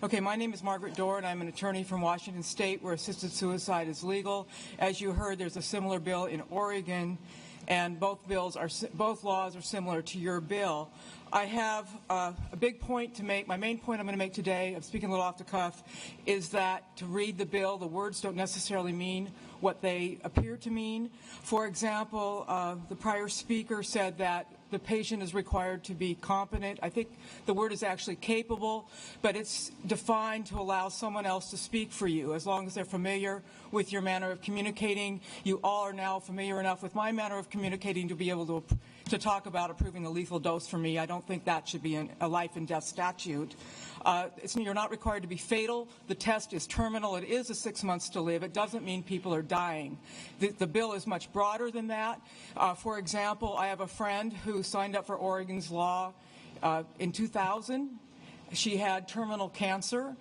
Okay, my name is Margaret Dorr, and I'm an attorney from Washington State, where assisted suicide is legal. As you heard, there's a similar bill in Oregon, and both laws are similar to your bill. I have a big point to make. My main point I'm going to make today, I'm speaking a little off the cuff, is that to read the bill, the words don't necessarily mean what they appear to mean. For example, the prior speaker said that the patient is required to be competent. I think the word is actually capable, but it's defined to allow someone else to speak for you, as long as they're familiar with your manner of communicating. You all are now familiar enough with my manner of communicating to be able to talk about approving a lethal dose for me. I don't think that should be a life and death statute. You're not required to be fatal. The test is terminal. It is a 6 months to live. It doesn't mean people are dying. The bill is much broader than that. For example, I have a friend who signed up for Oregon's law in 2000. She had terminal cancer.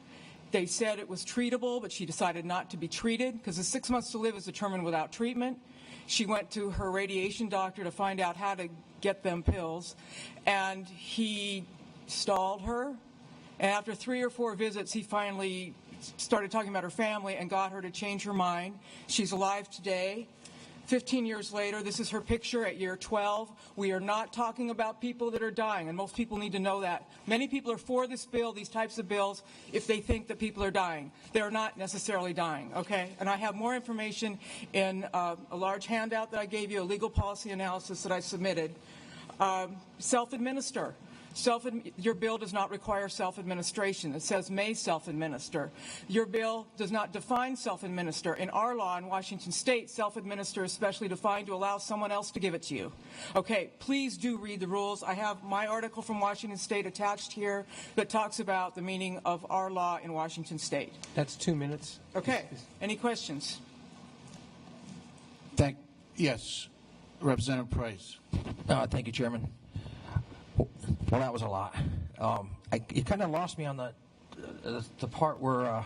They said it was treatable, but she decided not to be treated because the 6 months to live is determined without treatment. She went to her radiation doctor to find out how to get them pills, and he stalled her. And after 3 or 4 visits, he finally started talking about her family and got her to change her mind. She's alive today. 15 years later, this is her picture at year 12. We are not talking about people that are dying, and most people need to know that. Many people are for this bill, these types of bills, if they think that people are dying. They're not necessarily dying, okay? And I have more information in a large handout that I gave you, a legal policy analysis that I submitted. Self-administer. Your bill does not require self-administration. It says may self-administer. Your bill does not define self-administer. In our law in Washington State, self-administer is specially defined to allow someone else to give it to you. Okay, please do read the rules. I have my article from Washington State attached here that talks about the meaning of our law in Washington State. That's 2 minutes. Okay, any questions? Yes, Representative Price. Thank you, Chairman. Well, that was a lot. It kind of lost me on the part where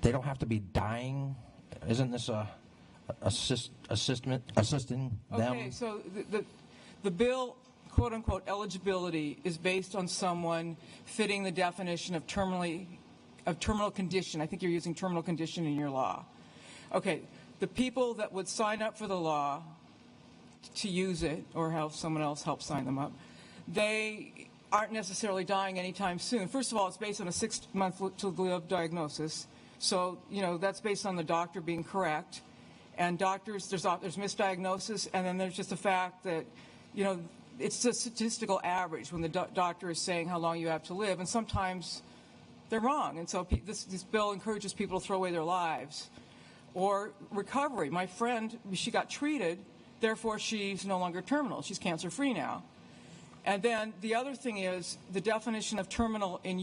they don't have to be dying. Isn't this assisting them? Okay, so the bill, quote unquote, eligibility is based on someone fitting the definition of terminal condition. I think you're using terminal condition in your law. Okay, the people that would sign up for the law to use it or have someone else help sign them up, they aren't necessarily dying anytime soon. First of all, it's based on a 6 month to live diagnosis. So, that's based on the doctor being correct. And doctors, there's misdiagnosis, and then there's just the fact that, it's a statistical average when the doctor is saying how long you have to live, and sometimes they're wrong. And so this bill encourages people to throw away their lives. Or recovery. My friend, she got treated, therefore she's no longer terminal. She's cancer-free now. And then the other thing is the definition of terminal in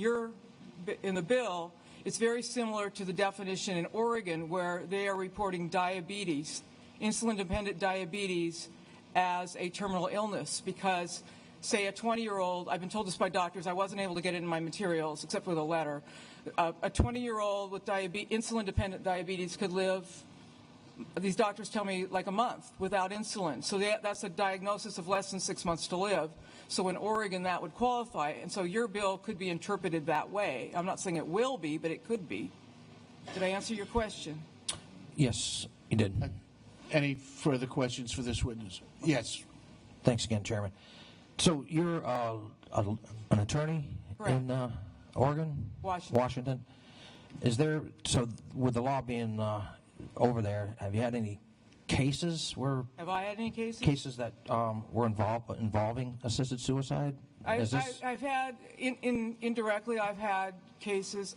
the bill is very similar to the definition in Oregon, where they are reporting diabetes, insulin-dependent diabetes, as a terminal illness. Because, say, a 20-year-old, I've been told this by doctors, I wasn't able to get it in my materials except with a letter. A 20-year-old with insulin-dependent diabetes could live, these doctors tell me, like a month without insulin. So that's a diagnosis of less than 6 months to live. So in Oregon, that would qualify. And so your bill could be interpreted that way. I'm not saying it will be, but it could be. Did I answer your question? Yes, you did. Any further questions for this witness? Yes. Thanks again, Chairman. So you're an attorney Correct. In Oregon? Washington. Is there, so with the law being over there, have you had any cases where... Have I had any cases? Cases that were involving assisted suicide? I've had, indirectly, I've had cases.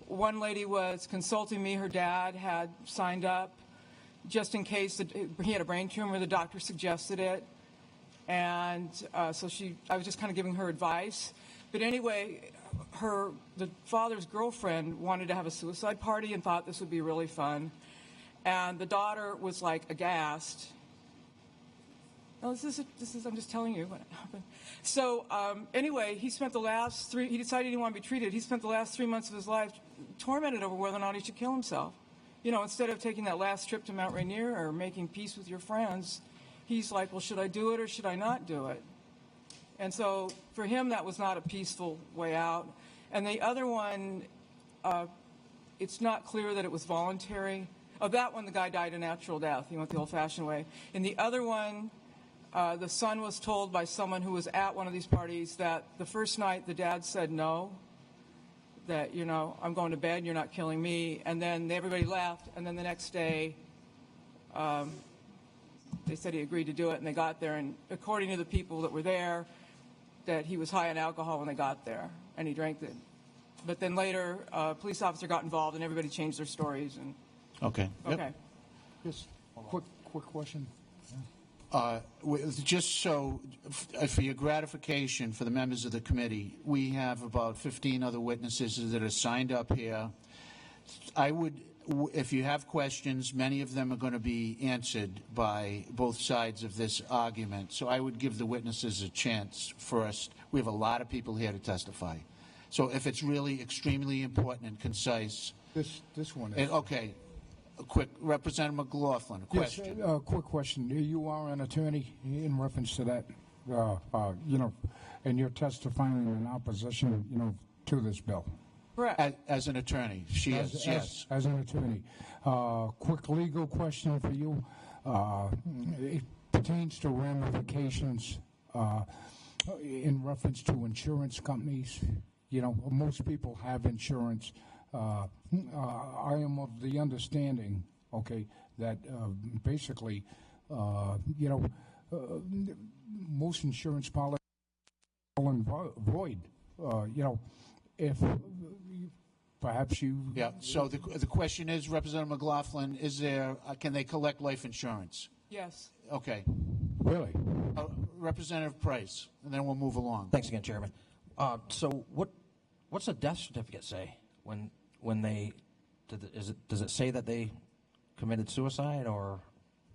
One lady was consulting me. Her dad had signed up just in case he had a brain tumor. The doctor suggested it. And so I was just kind of giving her advice. But anyway, the father's girlfriend wanted to have a suicide party and thought this would be really fun. And the daughter was like aghast. No, this is I'm just telling you what happened. So anyway, he decided he didn't want to be treated. He spent the last 3 months of his life tormented over whether or not he should kill himself. Instead of taking that last trip to Mount Rainier or making peace with your friends, he's like, well, should I do it or should I not do it? And so for him, that was not a peaceful way out. And the other one, it's not clear that it was voluntary. Oh, that one, the guy died a natural death. He went the old-fashioned way. In the other one, the son was told by someone who was at one of these parties that the first night the dad said no, that, you know, I'm going to bed, you're not killing me. And then everybody left, and then the next day they said he agreed to do it, and they got there. And according to the people that were there, that he was high on alcohol when they got there, and he drank it. But then later, a police officer got involved, and everybody changed their stories. And Okay. Yep. okay. Just quick question. Just so, for your gratification for the members of the committee, we have about 15 other witnesses that are signed up here. I would, if you have questions, many of them are going to be answered by both sides of this argument. So I would give the witnesses a chance first. We have a lot of people here to testify. So if it's really extremely important and concise, This one is. okay. A quick, Representative McLaughlin, a question. Yes, quick question. You are an attorney in reference to that, you know, and you're testifying in opposition, you know, to this bill. Correct. As an attorney, she is, yes. As an attorney. Quick legal question for you. It pertains to ramifications in reference to insurance companies. You know, most people have insurance. I am of the understanding, okay, that basically, you know, most insurance policies are null and void. You know, if perhaps you. Yeah, so the question is, Representative McLaughlin, is there, can they collect life insurance? Yes. Okay. Really? Representative Price, and then we'll move along. Thanks again, Chairman. So what's a death certificate say when they does it say that they committed suicide or?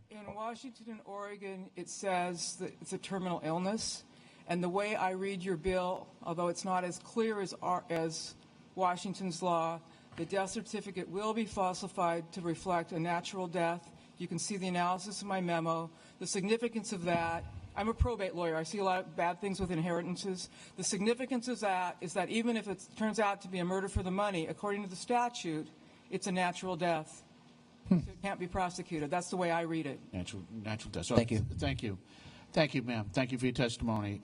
In Washington and Oregon, it says that it's a terminal illness. And the way I read your bill, although it's not as clear as Washington's law, the death certificate will be falsified to reflect a natural death. You can see the analysis in my memo. The significance of that, I'm a probate lawyer. I see a lot of bad things with inheritances. The significance of that is that even if it turns out to be a murder for the money, according to the statute, it's a natural death. So it can't be prosecuted. That's the way I read it. Natural death. So, Thank you. Thank you. Thank you, ma'am. Thank you for your testimony.